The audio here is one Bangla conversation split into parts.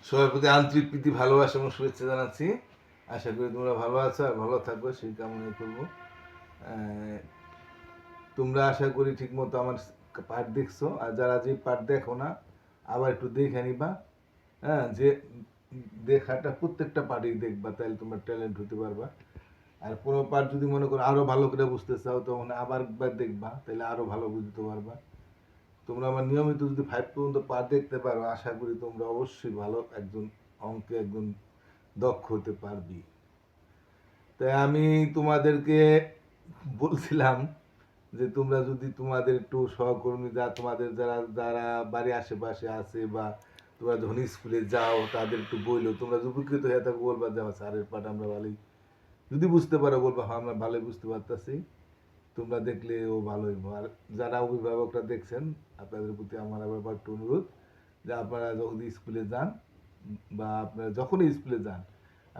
সবার প্রতি আন্তরিক প্রীতি, ভালোবাসা এবং শুভেচ্ছা জানাচ্ছি। আশা করি তোমরা ভালো আছো আর ভালো থাকবে, সেই কামনাই করবো। তোমরা আশা করি ঠিকমতো আমার পাঠ দেখছো, আর যারা যে পাঠ দেখো না আবার একটু দেখে নিবা। হ্যাঁ, যে দেখাটা প্রত্যেকটা পাঠই দেখবা, তাহলে তোমরা ট্যালেন্ট হতে পারবা। আর কোনো পাঠ যদি মনে করো আরও ভালো করে বুঝতে চাও, তখন আবার একবার দেখবা, তাহলে আরও ভালো বুঝতে পারবা। তোমরা আমার নিয়মিত যদি 5 পর্যন্ত পাঠ দেখতে পারো, আশা করি তোমরা অবশ্যই ভালো একজন অঙ্কে একজন দক্ষ হতে পারবি। তাই আমি তোমাদেরকে বলছিলাম যে তোমরা যদি তোমাদের একটু সহকর্মী তোমাদের যারা যারা বাড়ির আশেপাশে আছে, বা তোমরা যখন স্কুলে যাও তাদের একটু বললো, তোমরা যদি উপকৃত হয়ে থাকো বলবা যে আমার স্যারের পাঠ আমরা ভালোই, যদি বুঝতে পারো বলবা হ্যাঁ আমরা ভালোই বুঝতে পারতেছি। তোমরা দেখলে ও ভালো হইব। আর যারা অভিভাবকরা দেখছেন, আপনাদের প্রতি আমার আবার একটু অনুরোধ যে আপনারা যখন স্কুলে যান, বা আপনারা যখনই স্কুলে যান,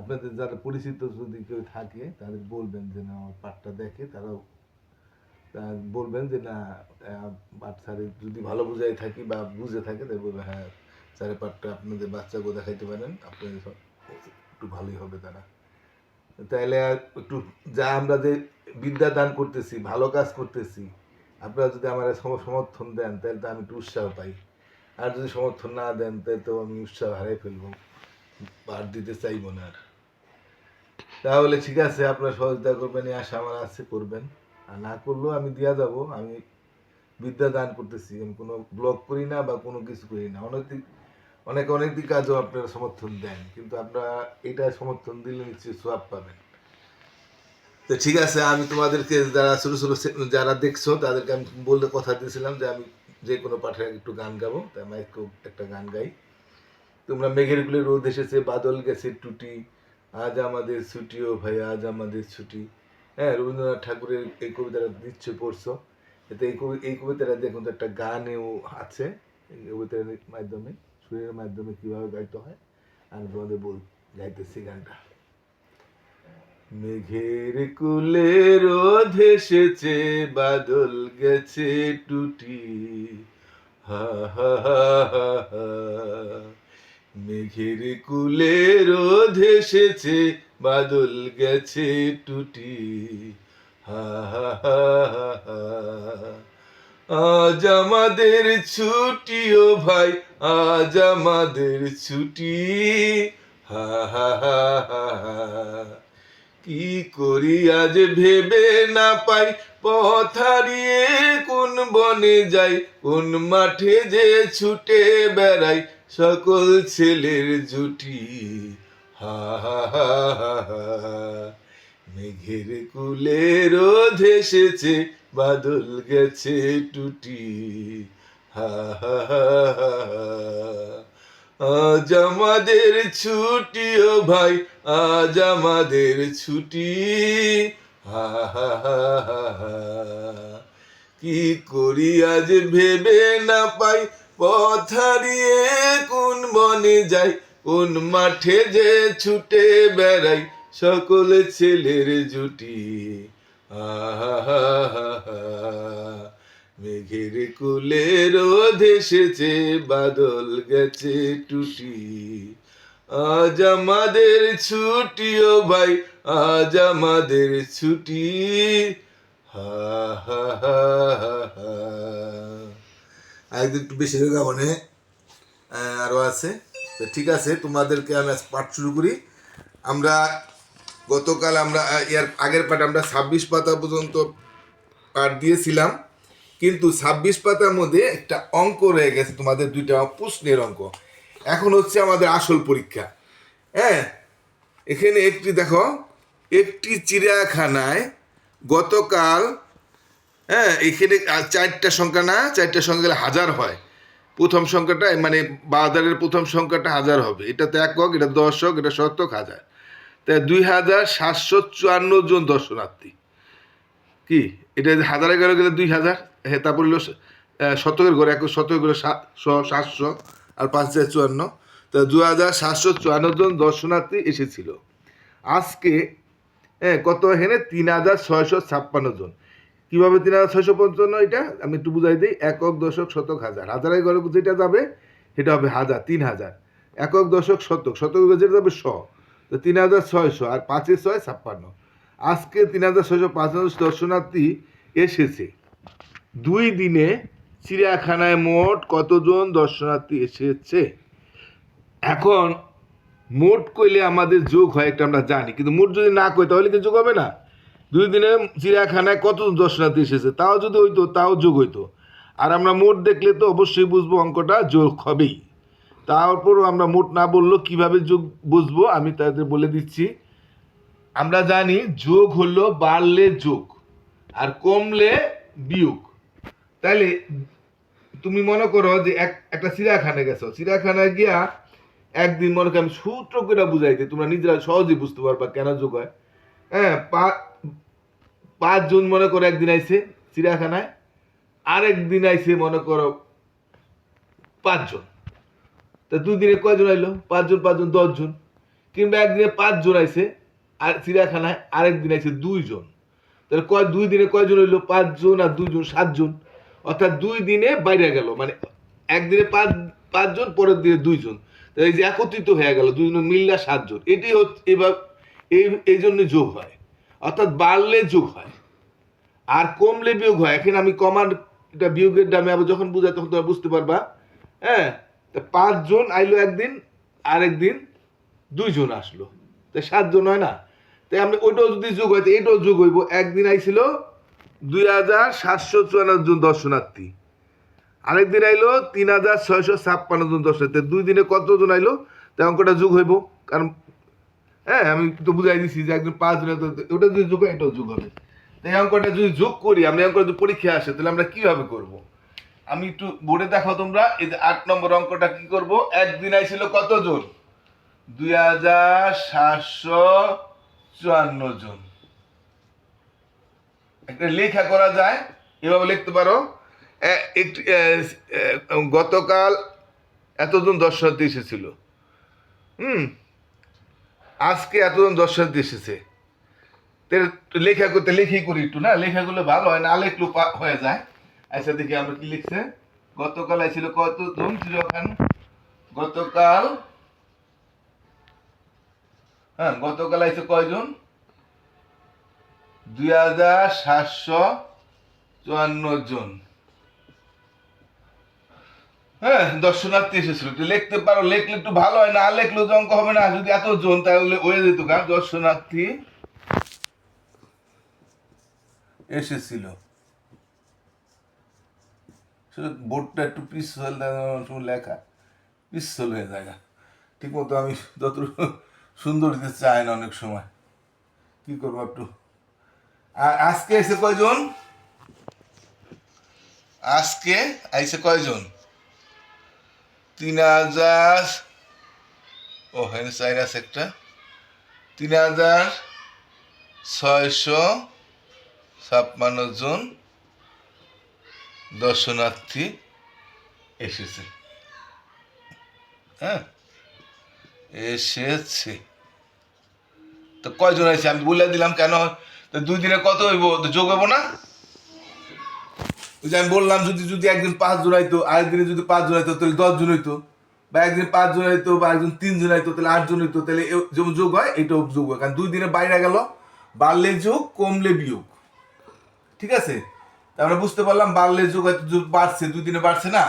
আপনাদের যারা পরিচিত যদি কেউ থাকে তাদের বলবেন যে না আমার পাঠটা দেখে, তারাও বলবেন যে না পাঠ স্যারের যদি ভালো বুঝাই থাকি বা বুঝে থাকে, তাই বলবে হ্যাঁ স্যারের পাঠটা আপনাদের বাচ্চাকেও দেখাইতে পারেন, আপনাদের একটু ভালোই হবে তারা। তাইলে একটু যা আমরা যে বিদ্যা দান করতেছি, ভালো কাজ করতেছি, আপনারা যদি আমার সমর্থন দেন তাহলে তো আমি একটু উৎসাহ পাই। আর যদি সমর্থন না দেন তাহলে তো আমি উৎসাহ হারাই ফেলবো, আর দিতে চাইবো না। আর তাহলে ঠিক আছে, আপনারা সহযোগিতা করবেন, এই আশা আমার আছে, করবেন। আর না করলেও আমি দিয়া যাব। আমি বিদ্যা দান করতেছি, আমি কোনো ব্লগ করি না বা কোনো কিছু করি না। অনেক দিক কাজও আপনারা সমর্থন দেন, কিন্তু আপনারা এটা সমর্থন দিলে নিশ্চয়ই সোয়াব পাবেন। তো ঠিক আছে, আমি তোমাদেরকে যারা ছোটো ছোটো যারা দেখছো তাদেরকে আমি বলতে কথা দিয়েছিলাম যে আমি যে কোনো পাঠে একটু গান গাবো, তাই আমি একটা গান গাই। তোমরা মেঘের কুলে রোদ এসেছে, বাদল গেছে টুটি, আজ আমাদের ছুটি ও ভাই আজ আমাদের ছুটি। হ্যাঁ, রবীন্দ্রনাথ ঠাকুরের এই কবিতাটা নিশ্চয় পড়ছো। এতে এই কবিতাটা দেখুন তো একটা গানেও আছে। এই কবিতার মাধ্যমে, সুরের মাধ্যমে কীভাবে গাইতে হয় আমি তোমাদের গাইতেছি গানটা। মেঘের কুলে রোদ এসেছে, বাদল গেছে টুটি, হা হা হা হা হা। মেঘের কুলে রোদ এসেছে, বাদল গেছে টুটি, হা হা হা হা হা। আজ আমাদের ছুটি ও ভাই আজ আমাদের ছুটি, হা হা হা হা হা। কি করি আজ ভেবে না পাই, পথ হারিয়ে কোন বনে যাই, কোন মাঠে যে ছুটে বেড়াই, সকল ছেলের জুটি, হা হা হা হা হা। মেঘের কুলে রোদ এসেছে, বাদল গেছে টুটি, হা হা হা হা হা। আজ আমাদের ছুটি ও ভাই আজ আমাদের ছুটি, হা হা হা হা হা। কি করি আজ ভেবে না পাই, পথ হারিয়ে কোন বনে যাই, কোন মাঠে যে ছুটে বেড়াই, সকল ছেলের জুটি, আহা হা হা হা। মেঘের কুলে রোদ এসেছে, বাদল গেছে টুটি, আজ আমাদের ছুটি ও ভাই আজ আমাদের ছুটি, হা হা হা হা। একদিন একটু বেশি হয়ে গাবো নে, আরও আছে। তো ঠিক আছে, তোমাদেরকে আমি পাঠ শুরু করি। আমরা গতকাল আমরা এর আগের পাঠ আমরা 26 পাতা পর্যন্ত পাঠ দিয়েছিলাম, কিন্তু 26 পাতার মধ্যে একটা অঙ্ক রয়ে গেছে, তোমাদের দুইটা প্রশ্নের অঙ্ক। এখন হচ্ছে আমাদের আসল পরীক্ষা। হ্যাঁ, এখানে একটি দেখো, একটি চিড়িয়াখানায় গতকাল, হ্যাঁ এখানে 4টা সংখ্যা না, 4টা সংখ্যা গেলে 1000 হয়। প্রথম সংখ্যাটা মানে বাজারের প্রথম সংখ্যাটা 1000 হবে, এটা তো একক, এটা দশক, এটা শতক, হাজার। তাই 2754 জন দর্শনার্থী। কি এটা 1000-11 গেলে 2000, হ্যাঁ তারপর হলো শতকের ঘরে, এক শতকের ঘরে 700, আর 554, তা 2754 জন দর্শনার্থী এসেছিল। আজকে কত এখানে 3656 জন। কীভাবে 3655? এটা আমি একটু বুঝাই দিই। একক, দশক, শতক, হাজার। হাজারের ঘরে যেটা যাবে সেটা হবে 1000, 3000। একক দশক শতক, শতক যেটা যাবে 100, তো 3600 আর 5 6 56। আজকে 3655 দর্শনার্থী এসেছে। 2 দিনে চিড়িয়াখানায় মোট কতজন দর্শনার্থী এসেছে? এখন মোট কইলে আমাদের যোগ হয় একটা আমরা জানি, কিন্তু মোট যদি না কই তাহলে কি যোগ হবে না? 2 দিনে চিড়িয়াখানায় কতজন দর্শনার্থী এসেছে তাও যদি হইতো তাও যোগ হইতো। আর আমরা মোট দেখলে তো অবশ্যই বুঝবো অঙ্কটা যোগ হবেই। তারপরও আমরা মোট না বললেও কীভাবে যোগ বুঝবো আমি তাদের বলে দিচ্ছি। আমরা জানি যোগ হলো বাড়লে যোগ আর কমলে বিয়োগ। তাইলে তুমি মনে করো যে একটা চিড়িয়াখানায় গেছো, চিড়িয়াখানায় গিয়া একদিন মনে করো আমি সূত্র করে বুঝাইতে তোমরা নিজেরা সহজেই বুঝতে পারবা কেন যোগ হয়। হ্যাঁ, 5 জন মনে করো একদিন আইছে চিড়িয়াখানায়, আরেক দিন আইছে মনে করো 5 জন। তা 2 দিনে কয়জন আইলো? 5 জন 5 জন 10 জন। কিংবা একদিনে 5 জন আইছে আর চিড়িয়াখানায়, আরেক দিন আইছে 2 জন। তাহলে 2 দিনে কয়জন হইলো? 5 জন আর 2 জন 7 জন। অর্থাৎ 2 দিনে বাইরে গেল, মানে একদিনে 5 জন, পরের দিনে 2 জন। এই যে একত্রিত হয়ে গেল 2 জন মিললা 7 জন। এটাই হচ্ছে এবার এই জন্য যোগ হয়, অর্থাৎ বাড়লে যোগ হয় আর কমলে বিয়োগ হয়। এখন আমি কমার এটা বিয়োগের দামে আবার যখন বুঝাই তখন তোমরা বুঝতে পারবা। হ্যাঁ, 5 জন আইলো একদিন, আরেক দিন 2 জন আসলো, তাই 7 জন হয় না? তাই আমরা ওইটাও যদি যোগ হয় এটাও যোগ হইব। একদিন আইছিল 2754 জন দর্শনার্থী, আরেকদিন আইলো 3656 জন দর্শনার্থী। 2 দিনে কতজন আইলো? তাই অঙ্কটা যোগ হইব। কারণ হ্যাঁ আমি তো বুঝাই দিছি যে একদিন 5 জন, ওটা যদি যোগ হয় এটাও যোগ হবে। তাই অঙ্কটা যদি যোগ করি, আমরা অঙ্কটা যদি পরীক্ষা আসে তাহলে আমরা কিভাবে করব? আমি একটু বোর্ডে দেখাও তোমরা। এই যে 8 নম্বর অঙ্কটা কি করব? একদিন আইছিল কতজন? 2754 জন। একটা লেখা করা যায়, এভাবে লিখতে পারো। গতকাল এতজন দর্শনার্থী এসেছিল, আজকে এতজন দর্শনার্থী এসেছে। লেখা করতে লেখি করি একটু, না লেখাগুলো ভালো হয়, না লেখলো হয়ে যায়। আচ্ছা দেখি আমরা কি লিখছে। গতকাল আইছিল কতজন চিড়িয়াখানা? গতকাল, হ্যাঁ গতকাল আইছে কয়জন? 2754 জন। হ্যাঁ, দর্শনার্থী এসেছিল। লিখতে পারো, লেখলে একটু ভালো হয়, না লেখলেও অঙ্ক হবে না। যদি এত জন তাহলে হয়ে যেত গা। দর্শনার্থী এসেছিল। বোর্ডটা একটু পিছল লেখা পিছল হয়ে যায়, ঠিক মতো আমি যতটুকু সুন্দর দিতে চাই না অনেক সময়। কি করবো একটু। আর আজকে এসে কয়জন? আজকে আইসে কয়জন? 3000, ও হ্যাঁ চাইরাস একটা 3656 জন দর্শনার্থী এসেছে। হ্যাঁ এসেছে। তো কয়জন আছে আমি বলে দিলাম কেন? তো 2 দিনে কত হইব? যোগ হইব না? ওই যে আমি বললাম যদি যদি একদিন 5 জন হইতো, আরেকদিনে যদি 5 জন হইতো তাহলে 10 জন হইতো, বা একদিন 5 জন হইতো, বা একদিন 3 জন হইতো তাহলে 8 জন হইতো। তাহলে যেমন যোগ হয় এটাও যোগ হয়, কারণ 2 দিনে বাইরে গেল, বাড়লে যোগ কমলে বিয়োগ। ঠিক আছে, তা আমরা বুঝতে পারলাম বাড়লে যোগ বাড়ছে, 2 দিনে বাড়ছে না।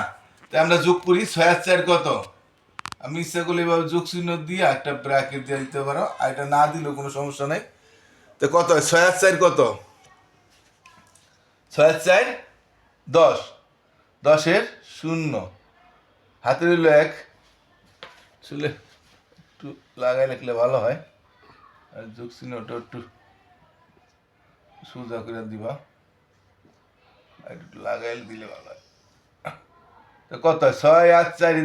তাই আমরা যোগ করি 6 আর 4 কত? আমি ইচ্ছা করলে এভাবে যোগ চিহ্ন দিয়ে একটা ব্র্যাকেট দিয়ে দিতে পারো, আর এটা না দিলেও কোনো সমস্যা নেই। তো কত হয়? 6 আর 4 কত? 6 আর 4 10, 10-এর 0, হাতে রইল 1। আসলে একটু লাগাই লিখলে ভালো হয়, আর যোগ চিহ্নটা একটু সোজা করে দিবা, আর একটু লাগাই দিলে ভালো হয়। তো কত? 6 আর 4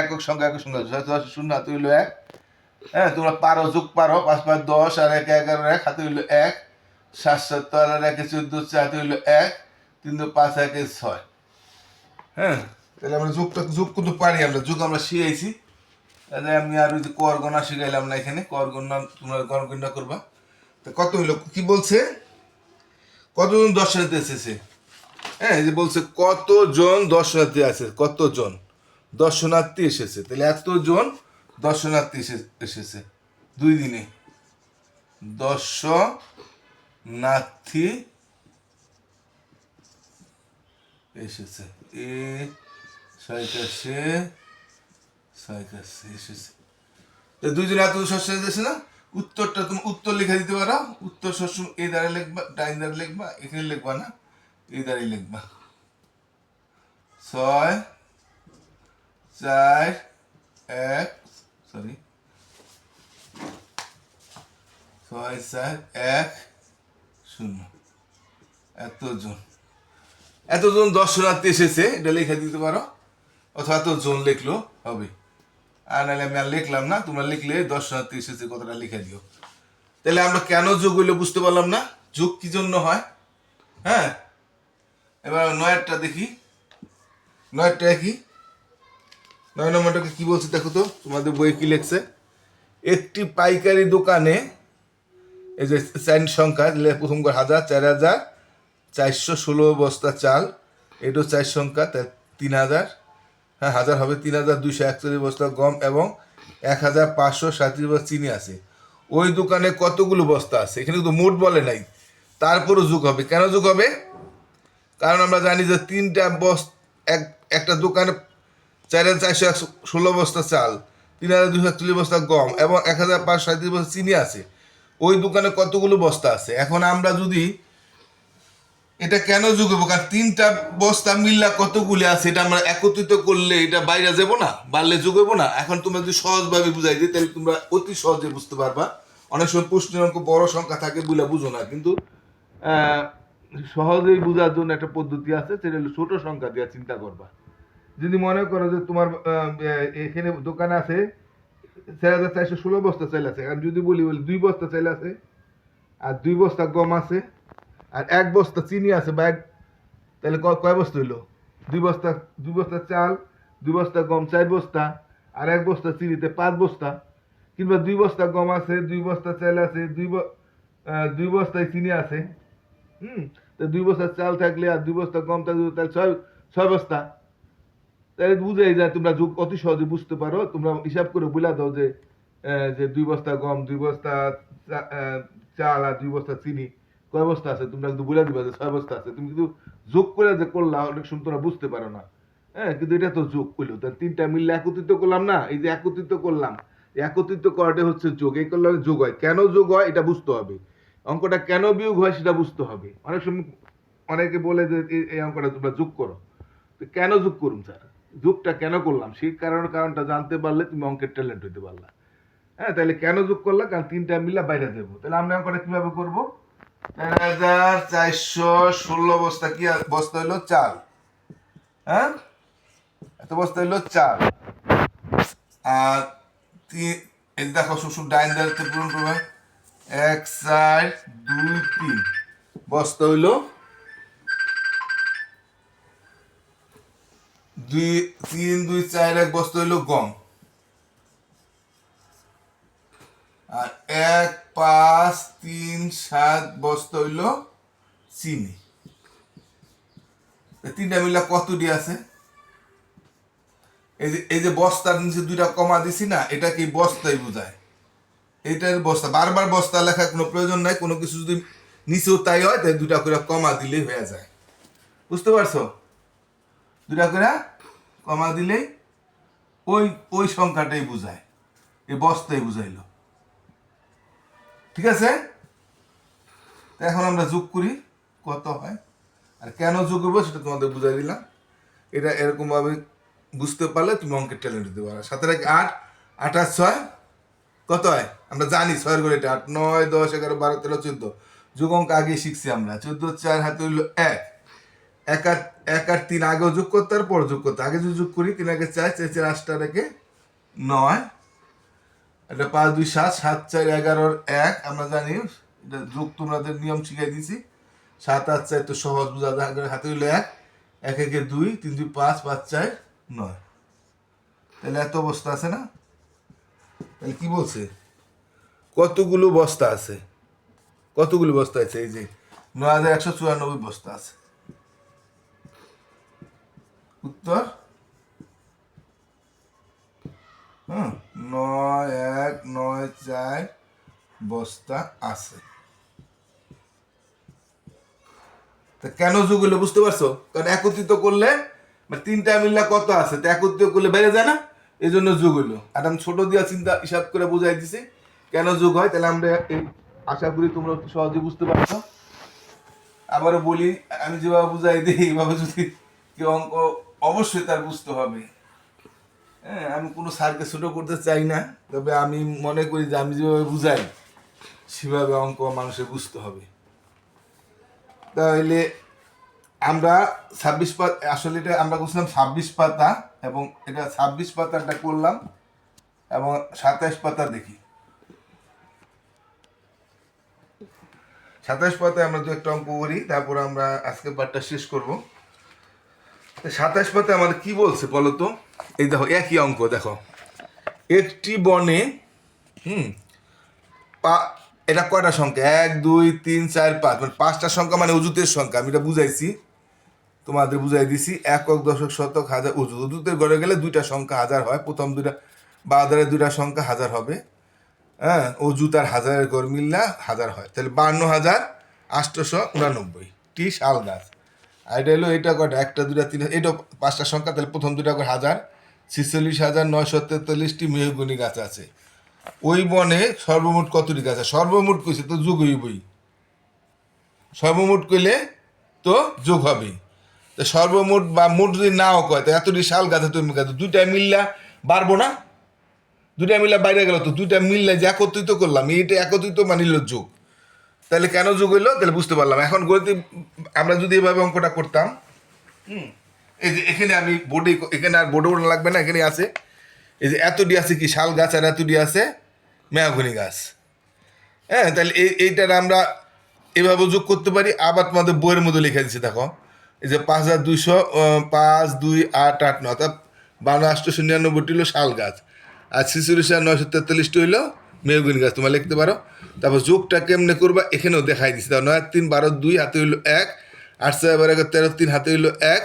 একক সংখ্যা, একক সংখ্যা 6 10 0, হাতে হইল 1। হ্যাঁ তোমরা পারো, যোগ পারো। 5 5 10 আর 1 11 1, হাতে হইল 1। 7 7 আর 1 14, হাতে হইল 1। 3 5 1 6। হ্যাঁ, তাহলে আমরা যোগ করতে পারি, আমরা যোগ আমরা শিখাইছি। তাহলে আমি আর ওই যে কর গণনা শিখাইলাম না এখানে, কর গণনা তোমরা গণনা করবা। তো কত হইলো কি বলছে? কতজন দর্শনার্থী এসেছে? হ্যাঁ, এই যে বলছে কতজন দর্শনার্থী আছে, কতজন দর্শনার্থী এসেছে। তাহলে এতজন দর্শনার্থী এসেছে 2 দিনে। দর্শনার্থী এসেছে, এ ছয়কাশে এসেছে। 2 দিনে এত শস্য এসেছে না? উত্তরটা তুমি উত্তর লিখে দিতে পারো। উত্তর সবসময় এই দ্বারা লিখবা, ডাইন দ্বারা লিখবা, এখানে লিখবা না, এই দ্বারাই লিখবা। 6 4 1 সরি 6 4 1 0। এতজন দর্শনার্থী এসেছে, এটা লিখে দিতে পারো, অথবা এতজন লিখলো হবে। আর নাহলে আমি আর লিখলাম না, তোমরা লিখলে দর্শনার্থী এসেছে কথাটা লিখে দিও। তাহলে আমরা কেন যোগ হইলো বুঝতে পারলাম না, যোগ কি জন্য হয়। হ্যাঁ, এবার 9টা দেখি। 9টা কি, 9 নম্বরটাকে কি বলছে দেখো তো, তোমাদের বই কি লিখছে। একটি পাইকারি দোকানে, এই যে সংখ্যা প্রথম 1000, 4416 বস্তা চাল, এটাও 4 সংখ্যা, তাই 3000, হ্যাঁ 1000 হবে, 3241 বস্তা গম এবং 1537 বস্তা চিনি আছে। ওই দোকানে কতগুলো বস্তা আছে, এখানে কিন্তু মোট বলে নাই, তারপরও যোগ হবে। কেন যোগ হবে? কারণ আমরা জানি যে 3টা একটা দোকানে 4416 বস্তা চাল, 3241 বস্তা গম এবং 1537 বস্তা চিনি আছে। ওই দোকানে কতগুলো বস্তা আছে। এখন আমরা যদি এটা কেন যোগ হবো, কারণ 3টা বস্তা মিল্লা কতগুলি আছে এটা আমরা একত্রিত করলে এটা বাইরে যাব না, বাড়লে যোগ হবো না। এখন তোমরা যদি সহজভাবে বুঝাই দিই তাহলে তোমরা অতি সহজে বুঝতে পারবা। অনেক সময় প্রশ্নের অঙ্ক বড় সংখ্যা থাকে বলে বুঝো না, কিন্তু সহজেই বোঝার জন্য একটা পদ্ধতি আছে, সেটা হলো ছোট সংখ্যা দিয়ে চিন্তা করবা। যদি মনে করো যে তোমার এখানে দোকানে আছে 4416 বস্তা চাল আছে, আমি যদি বলি 2 বস্তা চাল আছে, আর 2 বস্তা গম আছে, আর 1 বস্তা চিনি আছে, বা তাহলে কয় বস্তা হইলো? 2 বস্তা চাল, 2 বস্তা গম 4 বস্তা, আর 1 বস্তা চিনিতে 5 বস্তা। কিংবা 2 বস্তা গম আছে, 2 বস্তা চাল আছে, 2 বস্তায় চিনি আছে। তো 2 বস্তা চাল থাকলে আর 2 বস্তা গম থাকলে তাহলে 6 বস্তা। তাহলে বুঝাই যায়, তোমরা যোগ অতি সহজে বুঝতে পারো। তোমরা হিসাব করে বুঝা দাও যে 2 বস্তা গম, 2 বস্তা চাল আর 2 বস্তা চিনি কয় বস্তা আছে, তোমরা কিন্তু বুঝা দিবা যে 6 বস্তা আছে। তুমি কিন্তু যোগ করে যে করলা অনেক সময় তোমরা বুঝতে পারো না। হ্যাঁ, কিন্তু এটা তো যোগ করলো, তাহলে 3টা মিললে একত্রিত করলাম না, এই যে একত্রিত করলাম, একত্রিত করাটা হচ্ছে যোগ। এই করলে যোগ হয়। কেন যোগ হয় এটা বুঝতে হবে, অঙ্কটা কেন বিয়োগ হয় সেটা বুঝতে হবে। অনেক সময় অনেকে বলে যে এই অঙ্কটা তোমরা যোগ করো, তো কেন যোগ করুন স্যার, যোগটা কেন করলাম, সেই কারণটা জানতে পারলে তুমি অঙ্কের ট্যালেন্ট হইতে পারলা। হ্যাঁ, তাহলে কেন যোগ করলা, কারণ 3টা মিলা বাইরে দেবো। তাহলে আমরা অঙ্কটা কিভাবে করবো? 4416 বস্তা কি বস্তা হইলো চাল, হ্যাঁ এত বস্তা হইলো চাল, আর এই দেখো শুশুর ডাইন দাঁড়াতে পূরণ করবে। 1 4 2 3 বস্তা হইলো 3 2 4 1 বস্তা হইলো গম, আর 1 5 3 7 বস্তা হইলো চিনি। 3টা মিলা কত ডি আছে? এই যে বস্তার নিচে 2টা কমা দিছি না, এটা কি বস্তাই বোঝায়। এইটার বস্তা, বারবার বস্তা লেখার কোনো প্রয়োজন নাই। কোনো কিছু যদি নিচেও তাই হয় তাই 2টা করে কমা দিলেই হয়ে যায়। বুঝতে পারছো? 2টা করে কমা দিলেই ওই ওই সংখ্যাটাই বোঝায়, এই বস্তাই বুঝাইলো। ঠিক আছে, এখন আমরা যোগ করি কত হয়, আর কেন যোগ করবো সেটা তোমাদের বুঝাই দিলাম। এটা এরকম ভাবে বুঝতে পারলে তুমি অঙ্কের ট্যালেন্ট দিতে পারো। 7 8 8 আর 6 কত হয় আমরা জানি, 6 করে এটা 8 9 10 11 12 13 14। যোগ অঙ্ক আগে শিখছি আমরা। 14 4 হাতে হইলো 1 1 আর 3 আগেও যোগ করতে আর পর যোগ করতে। আগে যদি যোগ করি 3 আগে 4 4 4 8 রেখে 9, এটা 5 2 7 7 4 11 1 আমরা জানি। এটা যোগ তোমাদের নিয়ম শিখাই দিছি। 7 8 4 তো সহজ বোঝা যায়, হাতে হইলো 1 1 1 2 3 2 5 5 4 9। তাহলে এত বস্তা আছে না? তাহলে কি বলছে, কতগুলো বস্তা আছে, কতগুলো বস্তা আছে? এই যে 9194 বস্তা আছে। উত্তর হ্যাঁ 9194 বস্তা আছে। তা কেন যোগ হইলো বুঝতে পারছো? কারণ একত্রিত করলে মানে তিনটা মিল্লা কত আছে তা একত্রিত করলে বেড়ে যায় না, এই জন্য যোগ হইলো। আর আমি ছোট দিয়া চিন্তা হিসাব করে বুঝাই দিছি কেন যোগ হয়। তাহলে আমরা এই আশা করি তোমরা একটু সহজে বুঝতে পারছো। আবারও বলি, আমি যেভাবে বুঝাই দিই এইভাবে যদি কেউ অঙ্ক অবশ্যই তার বুঝতে হবে। হ্যাঁ, আমি কোনো স্যারকে ছোট করতে চাই না, তবে আমি মনে করি যে আমি যেভাবে বুঝাই সেভাবে অঙ্ক মানুষের বুঝতে হবে। তাহলে আমরা 26 পাতা, আসলে এটা আমরা করছিলাম 26 পাতা, এবং এটা 26 পাতাটা করলাম এবং 27 পাতা দেখি। 27 পাতায় আমরা দু একটা অঙ্ক করি, তারপর আমরা আজকে পাঠটা শেষ করব। 27 পাতায় আমাদের কি বলছে বলো তো? এই দেখো একই অঙ্ক, দেখো একটি বনে এটা কয়টা সংখ্যা, 1 2 3 4 5, মানে 5টা সংখ্যা, মানে অজুতের সংখ্যা। আমি এটা বুঝাইছি, তোমাদের বুঝাই দিছি। একক দশক শতক হাজার অজুতের ঘরে গেলে দুইটা সংখ্যা হাজার হয়, প্রথম দুইটা বাজারের দুইটা সংখ্যা হাজার হবে। হ্যাঁ, অজুত আর হাজারের ঘর মিললা হাজার হয়, তাহলে 52,889 টি শাল গাছ। আর এটা হলো এটা কয়টা, একটা দুইটা তিন, এটা 5টা সংখ্যা, তাহলে প্রথম দুইটা করে হাজার, 46,943টি মেহগনি গাছ আছে। ওই বনে সর্বমোট কতটি গাছ আছে? সর্বমোট কইছে তো যোগ হইবই, সর্বমোট কইলে তো যোগ হবেই। তো সর্বমোট বা মোট যদি নাও কয়, তো এতটি শাল গাছে তুমি গাছ দুইটা মিললা বাড়বো না? দুইটা মিললা বাইরে গেল, তো দুইটা মিললে যে একত্রিত করলাম, এইটা একত্রিত মানিল যোগ। তাহলে কেন যোগ হইলো? তাহলে বুঝতে পারলাম। এখন গণিতে আমরা যদি এভাবে অঙ্কটা করতাম, এই যে এখানে আমি বোর্ডে, এখানে আর বোর্ডে ওড়া লাগবে না, এখানে আছে এই যে এতটি আছে কি শাল গাছ, আর এতটি আছে মেহগনি গাছ। হ্যাঁ, তাহলে এইটার আমরা এভাবে যোগ করতে পারি। আবার তোমাদের বইয়ের মধ্যে লিখে দিচ্ছে, দেখো এই যে 5,200, 5 2 8 8 9, অর্থাৎ 52,899টি হলো শাল গাছ, আর 46,943টি হইলো মেহগনি গাছ। তোমরা লিখতে পারো। তারপর যোগটা কেমনে করবা এখানেও দেখাই দিচ্ছি। তাও 9 3 12 2 হাতে হইলো 1, 8 6 12 13 3 হাতে হইলো 1,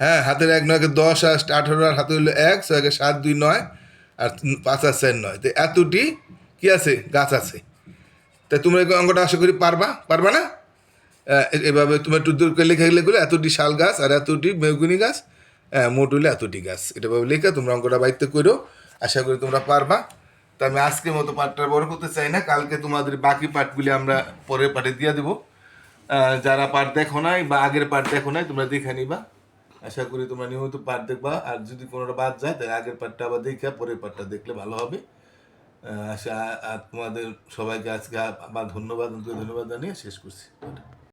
হ্যাঁ হাতের 1 9 10 আর 18 আর হাতে হইলো 1, 6 7 2 9, আর 5 আর 4 9, তো এতটি কি আছে গাছ আছে। তাই তোমরা এই অঙ্কটা আশা করি পারবা, পারবা না? এভাবে তোমরা একটু দূর করে লেখা গেলে এতটি শাল গাছ আর এতটি মেহগনি গাছ, মোট হইলে এতটি গাছ। এটা ভাবে লেখা তোমরা অঙ্কটা বাড়িতে করো, আশা করি তোমরা পারবা। তো আমি আজকের মতো পাঠটা বড় করতে চাই না, কালকে তোমাদের বাকি পাঠগুলি আমরা পরের পাঠে দিয়ে দেবো। যারা পাঠ দেখো নাই বা আগের পাঠ দেখো নাই, তোমরা দেখে নিবা। আশা করি তোমরা নিয়মিত পাঠ দেখবা, আর যদি কোনোটা বাদ যায় তাহলে আগের পাঠটা আবার দেখে পরের পাঠটা দেখলে ভালো হবে। আশা আর তোমাদের সবাইকে আজকে আবার ধন্যবাদ জানিয়ে শেষ করছি।